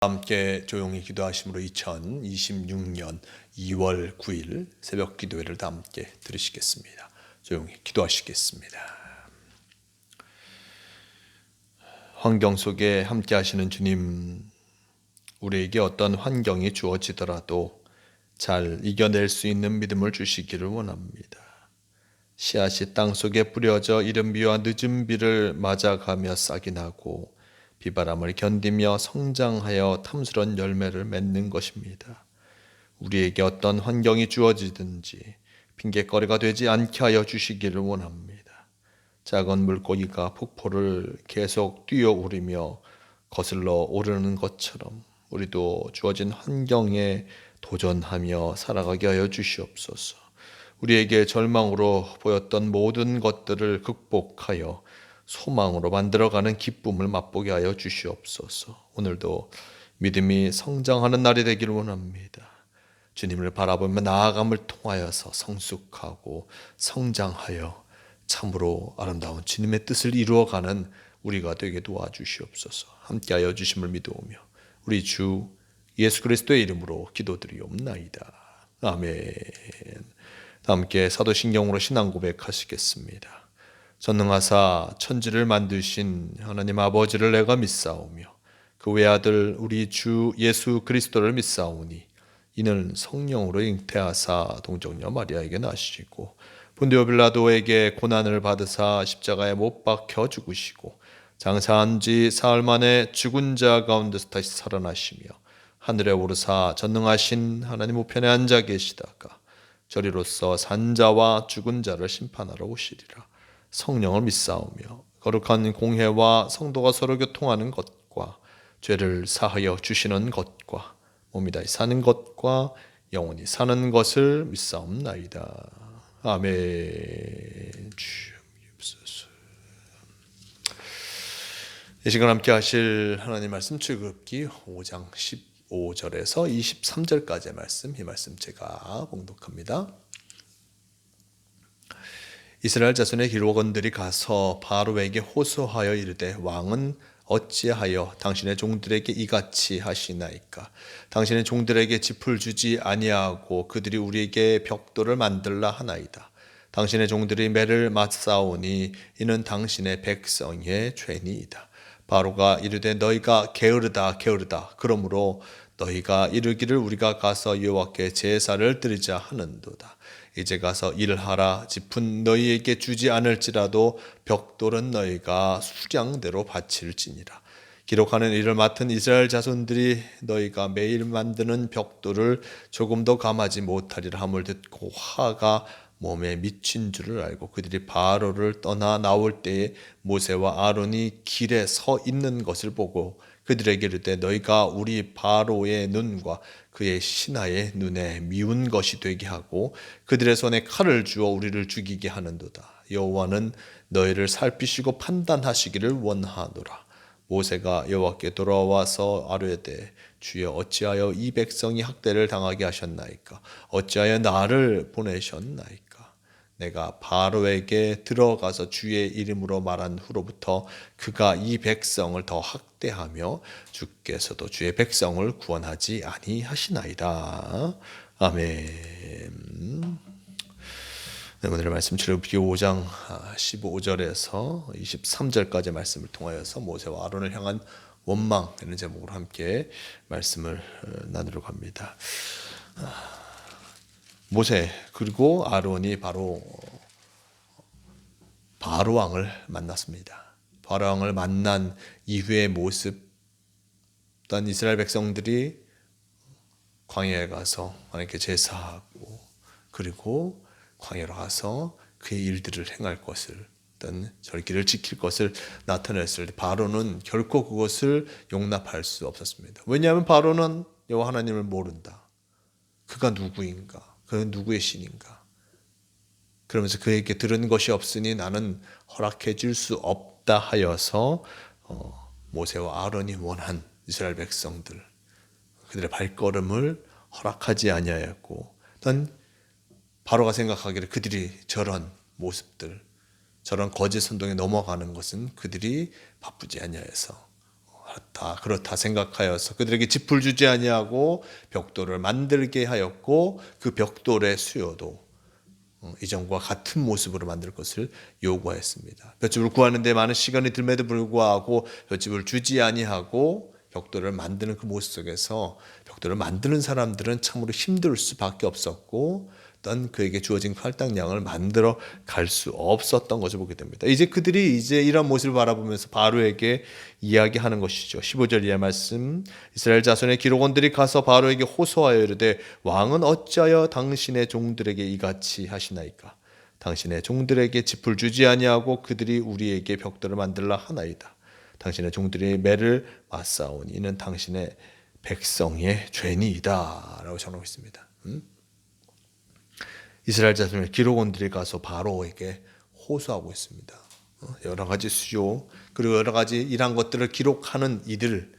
함께 조용히 기도하심으로 2026년 2월 9일 새벽 기도회를 다 함께 들으시겠습니다. 조용히 기도하시겠습니다. 환경 속에 함께 하시는 주님, 우리에게 어떤 환경이 주어지더라도 잘 이겨낼 수 있는 믿음을 주시기를 원합니다. 씨앗이 땅 속에 뿌려져 이른 비와 늦은 비를 맞아가며 싹이 나고 비바람을 견디며 성장하여 탐스런 열매를 맺는 것입니다. 우리에게 어떤 환경이 주어지든지 핑계거리가 되지 않게 하여 주시기를 원합니다. 작은 물고기가 폭포를 계속 뛰어오르며 거슬러 오르는 것처럼 우리도 주어진 환경에 도전하며 살아가게 하여 주시옵소서. 우리에게 절망으로 보였던 모든 것들을 극복하여 소망으로 만들어가는 기쁨을 맛보게 하여 주시옵소서. 오늘도 믿음이 성장하는 날이 되기를 원합니다. 주님을 바라보며 나아감을 통하여서 성숙하고 성장하여 참으로 아름다운 주님의 뜻을 이루어가는 우리가 되게 도와주시옵소서. 함께하여 주심을 믿어오며 우리 주 예수 그리스도의 이름으로 기도드리옵나이다. 아멘. 함께 사도신경으로 신앙 고백하시겠습니다. 전능하사 천지를 만드신 하나님 아버지를 내가 믿사오며 그 외아들 우리 주 예수 그리스도를 믿사오니 이는 성령으로 잉태하사 동정녀 마리아에게 나시고 본디오 빌라도에게 고난을 받으사 십자가에 못 박혀 죽으시고 장사한 지 사흘 만에 죽은 자 가운데서 다시 살아나시며 하늘에 오르사 전능하신 하나님 우편에 앉아 계시다가 저리로서 산자와 죽은 자를 심판하러 오시리라. 성령을 믿사오며 거룩한 공회와 성도가 서로 교통하는 것과 죄를 사하여 주시는 것과 몸이 다시 사는 것과 영원히 사는 것을 믿사옵나이다. 아멘. 주옵소서. 이 시간 함께 하실 하나님 말씀 출애굽기 5장 15절에서 23절까지의 말씀, 이 말씀 제가 봉독합니다. 이스라엘 자손의 기록원들이 가서 바로에게 호소하여 이르되 왕은 어찌하여 당신의 종들에게 이같이 하시나이까? 당신의 종들에게 짚을 주지 아니하고 그들이 우리에게 벽돌을 만들라 하나이다. 당신의 종들이 매를 맞사오니 이는 당신의 백성의 죄니이다. 바로가 이르되 너희가 게으르다 게으르다. 그러므로 너희가 이르기를 우리가 가서 여호와께 제사를 드리자 하는도다. 이제 가서 일하라. 짚은 너희에게 주지 않을지라도 벽돌은 너희가 수량대로 바칠지니라. 기록하는 일을 맡은 이스라엘 자손들이 너희가 매일 만드는 벽돌을 조금도 감하지 못하리라 함을 듣고 화가 몸에 미친 줄을 알고 그들이 바로를 떠나 나올 때에 모세와 아론이 길에 서 있는 것을 보고 그들에게 이르되 너희가 우리 바로의 눈과 그의 신하의 눈에 미운 것이 되게 하고 그들의 손에 칼을 주어 우리를 죽이게 하는도다. 여호와는 너희를 살피시고 판단하시기를 원하노라. 모세가 여호와께 돌아와서 아뢰되 주여 어찌하여 이 백성이 학대를 당하게 하셨나이까? 어찌하여 나를 보내셨나이까? 내가 바로에게 들어가서 주의 이름으로 말한 후로부터 그가 이 백성을 더 학대하며 주께서도 주의 백성을 구원하지 아니하시나이다. 아멘. 네, 오늘의 말씀 출애굽기 5장 15절에서 23절까지 말씀을 통하여서 모세와 아론을 향한 원망이라는 제목으로 함께 말씀을 나누려고 합니다. 모세 그리고 아론이 바로 바로왕을 만났습니다. 바로왕을 만난 이후의 모습, 또한 이스라엘 백성들이 광야에 가서 하나님께 제사하고 그리고 광야로 가서 그의 일들을 행할 것을, 어떤 절기를 지킬 것을 나타냈을 때 바로는 결코 그것을 용납할 수 없었습니다. 왜냐하면 바로는 여호와 하나님을 모른다. 그가 누구인가? 그는 누구의 신인가? 그러면서 그에게 들은 것이 없으니 나는 허락해 줄 수 없다 하여서 모세와 아론이 원한 이스라엘 백성들, 그들의 발걸음을 허락하지 아니하였고, 또한 바로가 생각하기를 그들이 저런 모습들, 저런 거짓 선동에 넘어가는 것은 그들이 바쁘지 아니하여서 그렇다 생각하여서 그들에게 짚을 주지 아니하고 벽돌을 만들게 하였고 그 벽돌의 수요도 이전과 같은 모습으로 만들 것을 요구하였습니다. 볏짚을 구하는데 많은 시간이 들매도 불구하고 볏짚을 주지 아니하고 벽돌을 만드는 그 모습 속에서 벽돌을 만드는 사람들은 참으로 힘들 수밖에 없었고 어떤 그에게 주어진 할당량을 만들어 갈 수 없었던 것을 보게 됩니다. 이제 그들이 이런 모습을 바라보면서 바로에게 이야기하는 것이죠. 15절 이하 말씀. 이스라엘 자손의 기록원들이 가서 바로에게 호소하여 이르되 왕은 어찌하여 당신의 종들에게 이같이 하시나이까? 당신의 종들에게 짚을 주지 아니하고 그들이 우리에게 벽돌을 만들라 하나이다. 당신의 종들이 매를 맞사오니 이는 당신의 백성의 죄니이다 라고 전하고 있습니다. 이스라엘 자손의 기록원들이 가서 바로에게 호소하고 있습니다. 여러 가지 수요 그리고 여러 가지 이러한 것들을 기록하는 이들,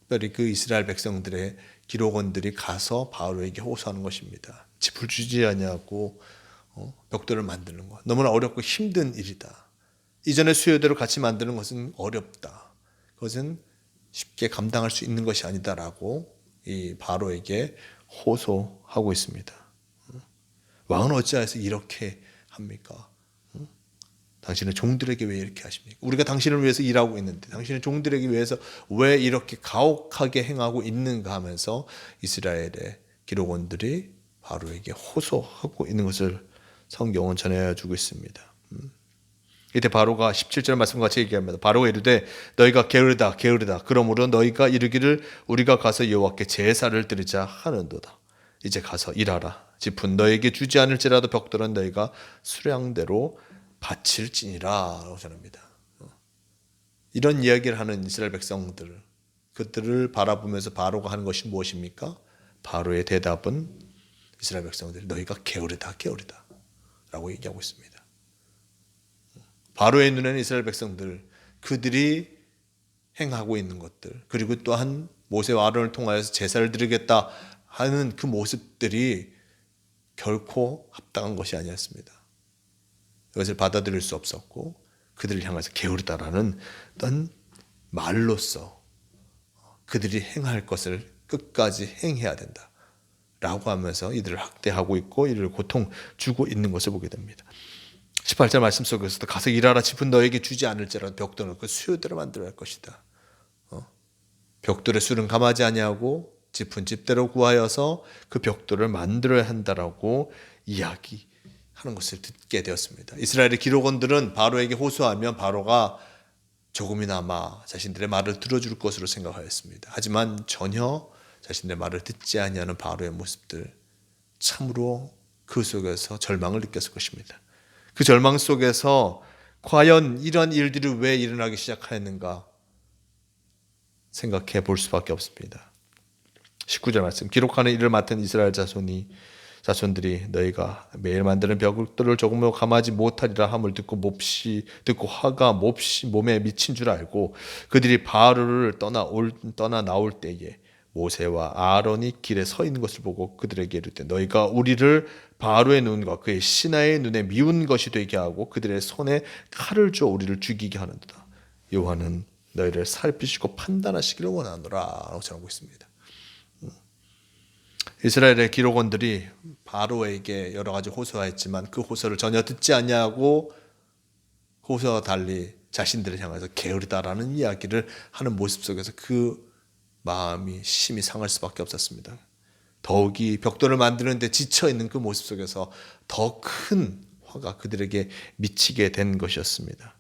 특별히 그 이스라엘 백성들의 기록원들이 가서 바로에게 호소하는 것입니다. 짚을 주지 아니하고 벽돌을 만드는 것 너무나 어렵고 힘든 일이다. 이전의 수요대로 같이 만드는 것은 어렵다. 그것은 쉽게 감당할 수 있는 것이 아니다라고 이 바로에게 호소하고 있습니다. 왕은 어찌하여서 이렇게 합니까? 당신의 종들에게 왜 이렇게 하십니까? 우리가 당신을 위해서 일하고 있는데 당신의 종들에게 위해서 왜 이렇게 가혹하게 행하고 있는가 하면서 이스라엘의 기록원들이 바로에게 호소하고 있는 것을 성경은 전해주고 있습니다. 이때 바로가 17절 말씀과 같이 얘기합니다. 바로가 이르되 너희가 게으르다 게으르다 그러므로 너희가 이르기를 우리가 가서 여호와께 제사를 드리자 하는도다. 이제 가서 일하라. 짚은 너에게 주지 않을지라도 벽돌은 너희가 수량대로 바칠지니라 라고 전합니다. 이런 이야기를 하는 이스라엘 백성들 그들을 바라보면서 바로가 하는 것이 무엇입니까? 바로의 대답은 이스라엘 백성들이 너희가 게으르다 게으르다 라고 얘기하고 있습니다. 바로의 눈에는 이스라엘 백성들 그들이 행하고 있는 것들 그리고 또한 모세와 아론을 통하여서 제사를 드리겠다 하는 그 모습들이 결코 합당한 것이 아니었습니다. 이것을 받아들일 수 없었고 그들을 향해서 게으르다라는 어떤 말로써 그들이 행할 것을 끝까지 행해야 된다 라고 하면서 이들을 학대하고 있고 이들을 고통 주고 있는 것을 보게 됩니다. 18절 말씀 속에서도 가서 일하라. 짚은 너에게 주지 않을지라도 벽돌을 그 수요대로 만들어야 할 것이다. 벽돌의 수는 감하지 아니하고 짚은 짚대로 구하여서 그 벽돌을 만들어야 한다라고 이야기하는 것을 듣게 되었습니다. 이스라엘의 기록원들은 바로에게 호소하면 바로가 조금이나마 자신들의 말을 들어줄 것으로 생각하였습니다. 하지만 전혀 자신들의 말을 듣지 아니하는 바로의 모습들 참으로 그 속에서 절망을 느꼈을 것입니다. 그 절망 속에서 과연 이런 일들이 왜 일어나기 시작하였는가 생각해 볼 수밖에 없습니다. 19절 말씀. 기록하는 일을 맡은 이스라엘 자손들이 너희가 매일 만드는 벽돌을 조금도 감하지 못하리라 함을 듣고 화가 몹시 몸에 미친 줄 알고 그들이 바로를 떠나 나올 때에 모세와 아론이 길에 서 있는 것을 보고 그들에게 이르되 너희가 우리를 바로의 눈과 그의 신하의 눈에 미운 것이 되게 하고 그들의 손에 칼을 줘 우리를 죽이게 하는도다. 여호와는 너희를 살피시고 판단하시기를 원하노라 라고 전하고 있습니다. 이스라엘의 기록원들이 바로에게 여러 가지 호소하였지만 그 호소를 전혀 듣지 아니하고 호소와 달리 자신들을 향해서 게으르다라는 이야기를 하는 모습 속에서 그 마음이 심히 상할 수밖에 없었습니다. 더욱이 벽돌을 만드는데 지쳐있는 그 모습 속에서 더 큰 화가 그들에게 미치게 된 것이었습니다.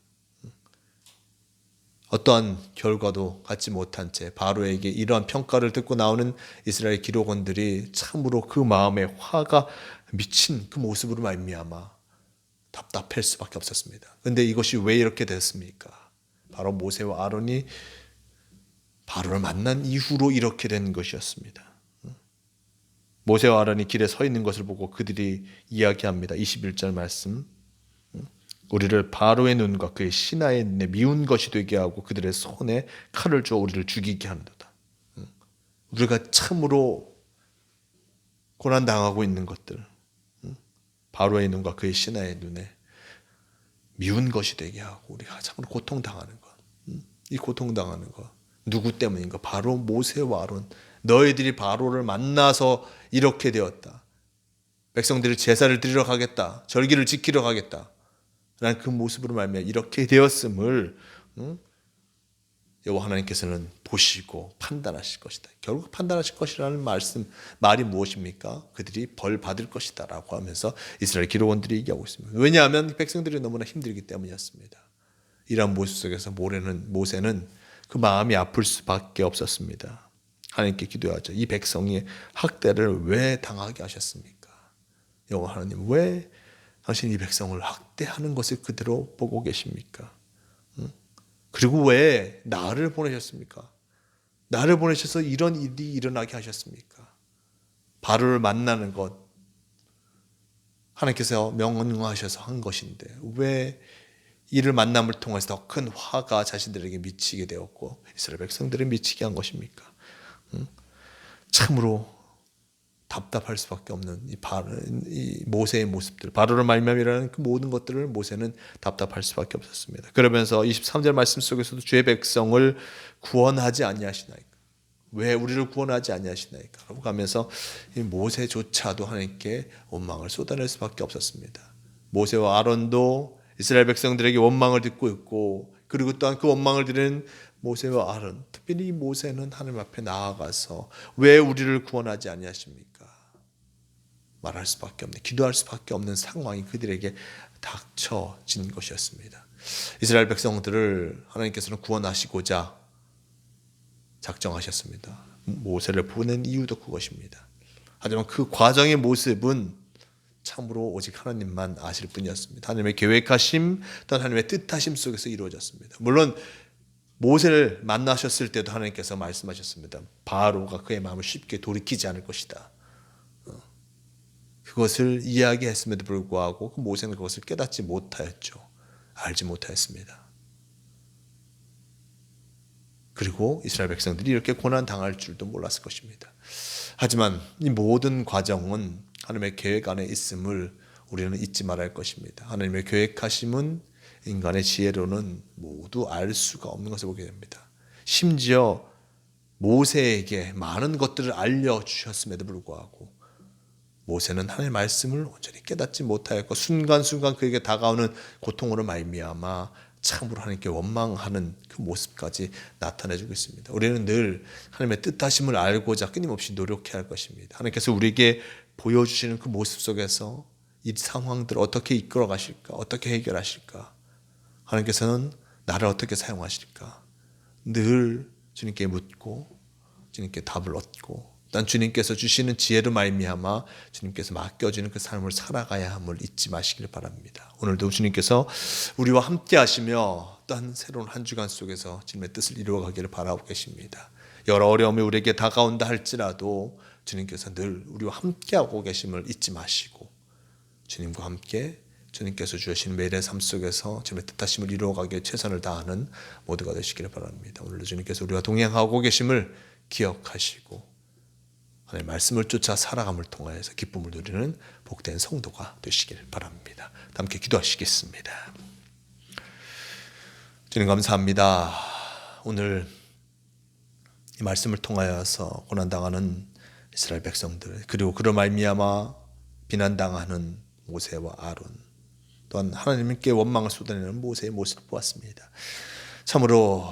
어떠한 결과도 갖지 못한 채 바로에게 이러한 평가를 듣고 나오는 이스라엘 기록원들이 참으로 그 마음에 화가 미친 그 모습으로 말미암아 답답할 수밖에 없었습니다. 그런데 이것이 왜 이렇게 됐습니까? 바로 모세와 아론이 바로를 만난 이후로 이렇게 된 것이었습니다. 모세와 아론이 길에 서 있는 것을 보고 그들이 이야기합니다. 21절 말씀. 우리를 바로의 눈과 그의 신하의 눈에 미운 것이 되게 하고 그들의 손에 칼을 줘 우리를 죽이게 하는도다. 우리가 참으로 고난당하고 있는 것들, 바로의 눈과 그의 신하의 눈에 미운 것이 되게 하고 우리가 참으로 고통당하는 것, 이 고통당하는 거 누구 때문인가? 바로 모세와 아론. 너희들이 바로를 만나서 이렇게 되었다. 백성들이 제사를 드리러 가겠다. 절기를 지키러 가겠다. 라는 그 모습으로 말미암아 이렇게 되었음을 여호와 하나님께서는 보시고 판단하실 것이다. 결국 판단하실 것이라는 말이 무엇입니까? 그들이 벌 받을 것이다 라고 하면서 이스라엘 기록원들이 얘기하고 있습니다. 왜냐하면 백성들이 너무나 힘들기 때문이었습니다. 이러한 모습 속에서 모세는 그 마음이 아플 수밖에 없었습니다. 하나님께 기도하죠. 이 백성이 학대를 왜 당하게 하셨습니까? 여호와 하나님, 왜 당신 이 백성을 학대하는 것을 그대로 보고 계십니까? 그리고 왜 나를 보내셨습니까? 나를 보내셔서 이런 일이 일어나게 하셨습니까? 바로를 만나는 것 하나님께서 명령하셔서 한 것인데 왜 이를 만남을 통해서 더 큰 화가 자신들에게 미치게 되었고 이스라엘 백성들을 미치게 한 것입니까? 참으로 답답할 수밖에 없는 이 모세의 모습들, 바로를 말미암이라는 그 모든 것들을 모세는 답답할 수밖에 없었습니다. 그러면서 23절 말씀 속에서도 주의 백성을 구원하지 아니하시나이까? 왜 우리를 구원하지 아니하시나이까? 라고 하면서 이 모세조차도 하나님께 원망을 쏟아낼 수밖에 없었습니다. 모세와 아론도 이스라엘 백성들에게 원망을 듣고 있고, 그리고 또한 그 원망을 들은 모세와 아론, 특별히 모세는 하나님 앞에 나아가서 왜 우리를 구원하지 아니하십니까? 말할 수밖에 없는, 기도할 수밖에 없는 상황이 그들에게 닥쳐진 것이었습니다. 이스라엘 백성들을 하나님께서는 구원하시고자 작정하셨습니다. 모세를 보낸 이유도 그것입니다. 하지만 그 과정의 모습은 참으로 오직 하나님만 아실 뿐이었습니다. 하나님의 계획하심 또는 하나님의 뜻하심 속에서 이루어졌습니다. 물론 모세를 만나셨을 때도 하나님께서 말씀하셨습니다. 바로가 그의 마음을 쉽게 돌이키지 않을 것이다. 그것을 이야기했음에도 불구하고 그 모세는 그것을 깨닫지 못하였죠. 알지 못하였습니다. 그리고 이스라엘 백성들이 이렇게 고난당할 줄도 몰랐을 것입니다. 하지만 이 모든 과정은 하나님의 계획 안에 있음을 우리는 잊지 말아야 할 것입니다. 하나님의 계획하심은 인간의 지혜로는 모두 알 수가 없는 것을 보게 됩니다. 심지어 모세에게 많은 것들을 알려주셨음에도 불구하고 모세는 하나님의 말씀을 온전히 깨닫지 못하였고 순간순간 그에게 다가오는 고통으로 말미암아 참으로 하나님께 원망하는 그 모습까지 나타내주고 있습니다. 우리는 늘 하나님의 뜻하심을 알고자 끊임없이 노력해야 할 것입니다. 하나님께서 우리에게 보여주시는 그 모습 속에서 이 상황들을 어떻게 이끌어 가실까? 어떻게 해결하실까? 하나님께서는 나를 어떻게 사용하실까? 늘 주님께 묻고 주님께 답을 얻고 난 주님께서 주시는 지혜로 말미암아 주님께서 맡겨주는 그 삶을 살아가야 함을 잊지 마시길 바랍니다. 오늘도 주님께서 우리와 함께 하시며 또한 새로운 한 주간 속에서 주님의 뜻을 이루어가기를 바라고 계십니다. 여러 어려움이 우리에게 다가온다 할지라도 주님께서 늘 우리와 함께하고 계심을 잊지 마시고 주님과 함께 주님께서 주신 매일의 삶 속에서 주님의 뜻하심을 이루어가기에 최선을 다하는 모두가 되시기를 바랍니다. 오늘도 주님께서 우리와 동행하고 계심을 기억하시고 하나님의 말씀을 쫓아 살아감을 통하여서 기쁨을 누리는 복된 성도가 되시길 바랍니다. 함께 기도하시겠습니다. 주님 감사합니다. 오늘 이 말씀을 통하여서 고난당하는 이스라엘 백성들 그리고 그로 말미암아 비난당하는 모세와 아론 또한 하나님께 원망을 쏟아내는 모세의 모습을 보았습니다. 참으로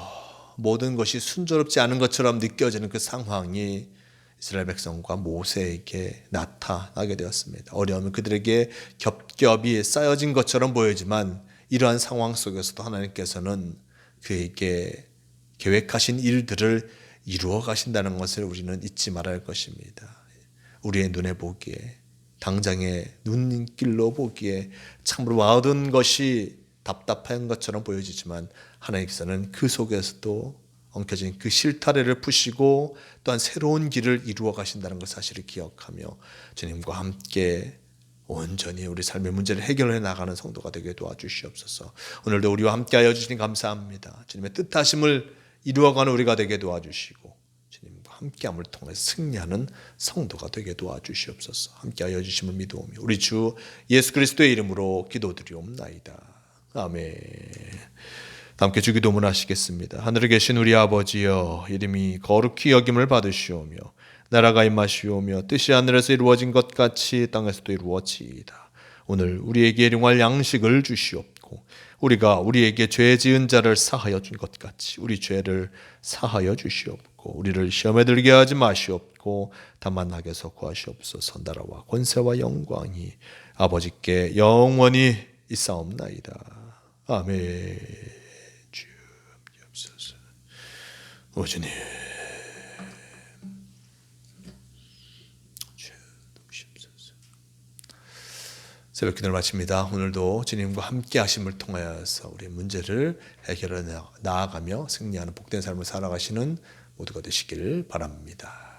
모든 것이 순조롭지 않은 것처럼 느껴지는 그 상황이 이스라엘 백성과 모세에게 나타나게 되었습니다. 어려움은 그들에게 겹겹이 쌓여진 것처럼 보이지만 이러한 상황 속에서도 하나님께서는 그에게 계획하신 일들을 이루어 가신다는 것을 우리는 잊지 말아야 할 것입니다. 우리의 눈에 보기에 당장의 눈길로 보기에 참으로 모든 것이 답답한 것처럼 보여지지만 하나님께서는 그 속에서도 엉켜진 그 실타래를 푸시고 또한 새로운 길을 이루어 가신다는 것 사실을 기억하며 주님과 함께 온전히 우리 삶의 문제를 해결해 나가는 성도가 되게 도와주시옵소서. 오늘도 우리와 함께하여 주시니 감사합니다. 주님의 뜻하심을 이루어가는 우리가 되게 도와주시고 주님과 함께함을 통해 승리하는 성도가 되게 도와주시옵소서. 함께하여 주심을 믿어오며 우리 주 예수 그리스도의 이름으로 기도드리옵나이다. 아멘. 함께 주기도문 하시겠습니다. 하늘에 계신 우리 아버지여, 이름이 거룩히 여김을 받으시오며 나라가 임하시오며 뜻이 하늘에서 이루어진 것 같이 땅에서도 이루어지이다. 오늘 우리에게 일용할 양식을 주시옵고 우리가 우리에게 죄 지은 자를 사하여 준 것 같이 우리 죄를 사하여 주시옵고 우리를 시험에 들게 하지 마시옵고 다만 악에서 구하시옵소서. 나라와 권세와 영광이 아버지께 영원히 있사옵나이다. 아멘. 주옵소서. 오주님 주옵소서. 새벽 기도를 마칩니다. 오늘도 주님과 함께 하심을 통하여서 우리 문제를 해결해 나아가며 승리하는 복된 삶을 살아가시는 모두가 되시기를 바랍니다.